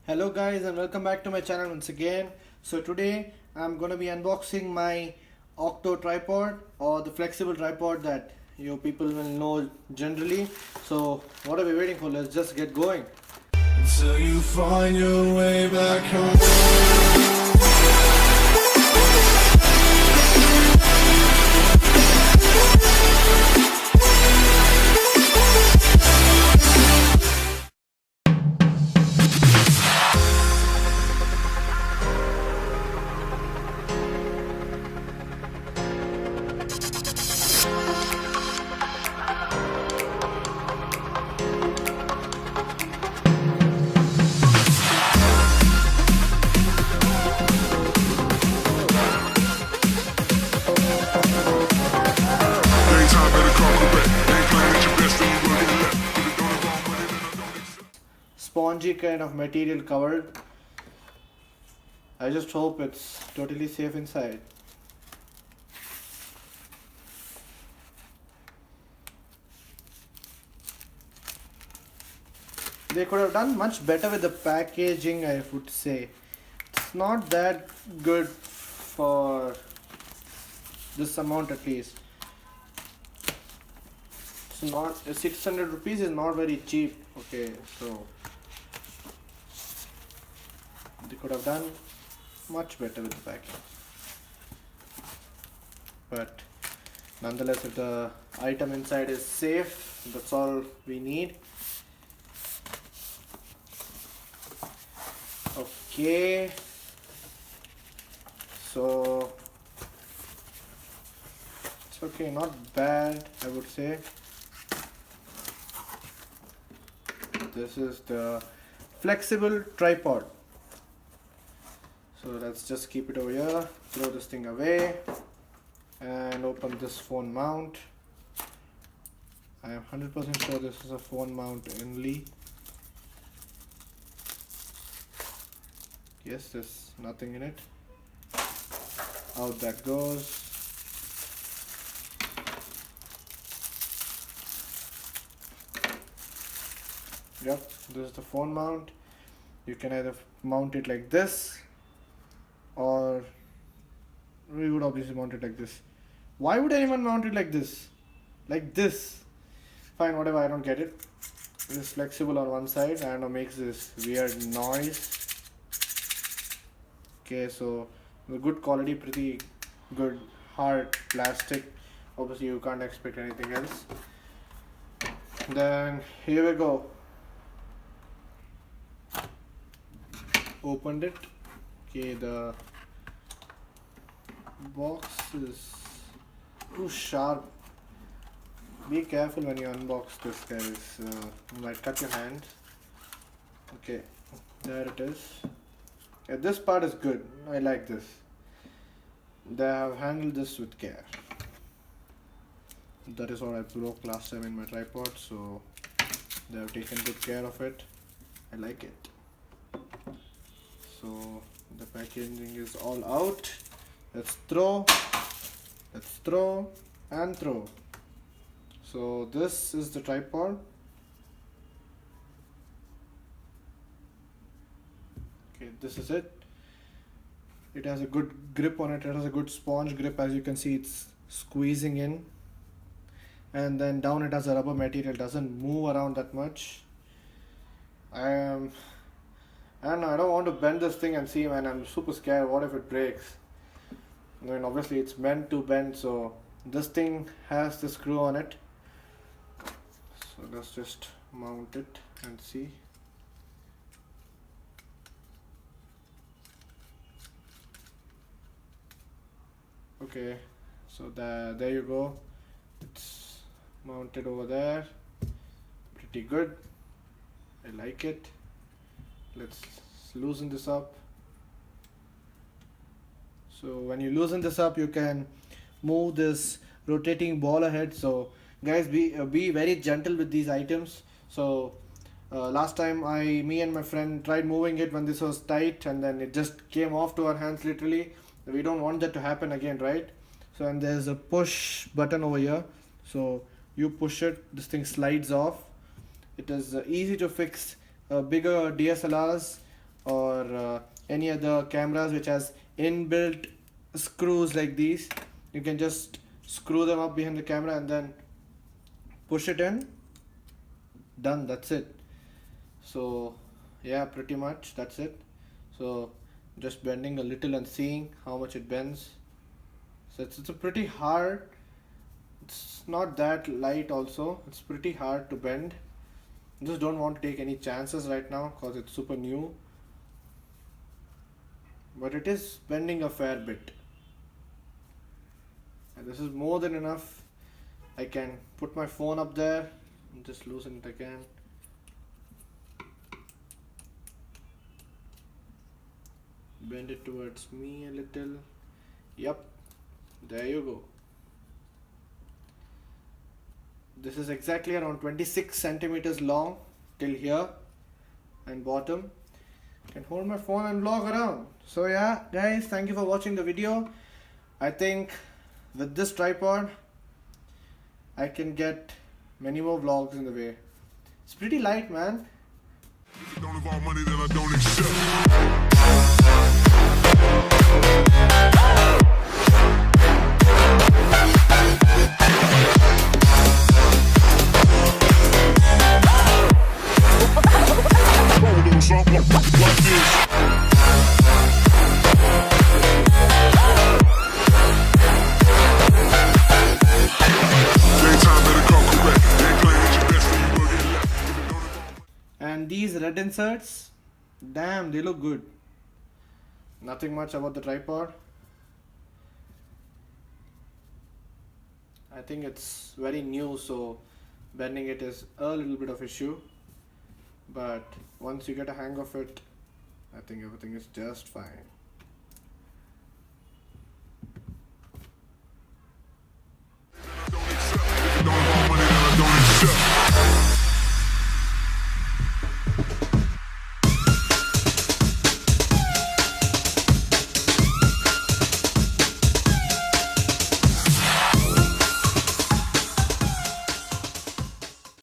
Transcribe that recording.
Hello guys and welcome back to my channel once again. So today I'm gonna be unboxing my Octo tripod or the flexible tripod that you people will know generally. So what are we waiting for? Let's just get going. Until you find your way back home. Spongy kind of material covered. I just hope it's totally safe inside. They could have done much better with the packaging, I would say. It's not that good for this amount at least. It's not 600 rupees is not very cheap. Okay, so they could have done much better with the packing. But nonetheless, if the item inside is safe, that's all we need. Okay, so it's okay, not bad, I would say. This is the flexible tripod. So let's just keep it over here, throw this thing away and open this phone mount. I am 100% sure this is a phone mount only. Yes, there's nothing in it. Out that goes. Yep, this is the phone mount. You can either mount it like this, or we would obviously mount it like this. Why would anyone mount it like this? Like this? Fine, whatever, I don't get it. It is flexible on one side and makes this weird noise. Okay, so the good quality, pretty good hard plastic. Obviously you can't expect anything else. Then here we go. Opened it. Okay, the box is too sharp. Be careful when you unbox this, guys. You might cut your hand. Okay, there it is. Yeah, this part is good. I like this. They have handled this with care. That is what I broke last time in my tripod, so they have taken good care of it. I like it. So the packaging is all out. Let's throw and throw. So this is the tripod. Okay, this is it. It has a good grip on it. It has a good sponge grip. As you can see, it's squeezing in, and then down it has a rubber material. Doesn't move around that much. And I don't want to bend this thing and see, man, I'm super scared. What if it breaks? I mean, obviously it's meant to bend, so this thing has the screw on it. So let's just mount it and see. Okay, so there you go. It's mounted over there. Pretty good. I like it. Let's loosen this up. So when you loosen this up, you can move this rotating ball ahead. So guys, be very gentle with these items. So last time me and my friend tried moving it when this was tight, and then it just came off to our hands literally. We don't want that to happen again, right? So, and there's a push button over here. So you push it, this thing slides off. It is easy to fix bigger DSLRs or any other cameras which has inbuilt screws like these, you can just screw them up behind the camera and then push it in. Done, that's it. So yeah, pretty much that's it. So just bending a little and seeing how much it bends. So it's a pretty hard, it's not that light also, it's pretty hard to bend. Just don't want to take any chances right now because it's super new, but it is bending a fair bit, and this is more than enough. I can put my phone up there and just loosen it again. Bend it towards me a little. Yep, there you go. This is exactly around 26 centimeters long till here and bottom. Can hold my phone and vlog around. So yeah guys, thank you for watching the video. I think with this tripod I can get many more vlogs in the way. It's pretty light, man. Don't involve money that I don't accept. Something like this. And these red inserts, damn, they look good. Nothing much about the tripod. I think it's very new, so bending it is a little bit of issue. But once you get a hang of it, I think everything is just fine.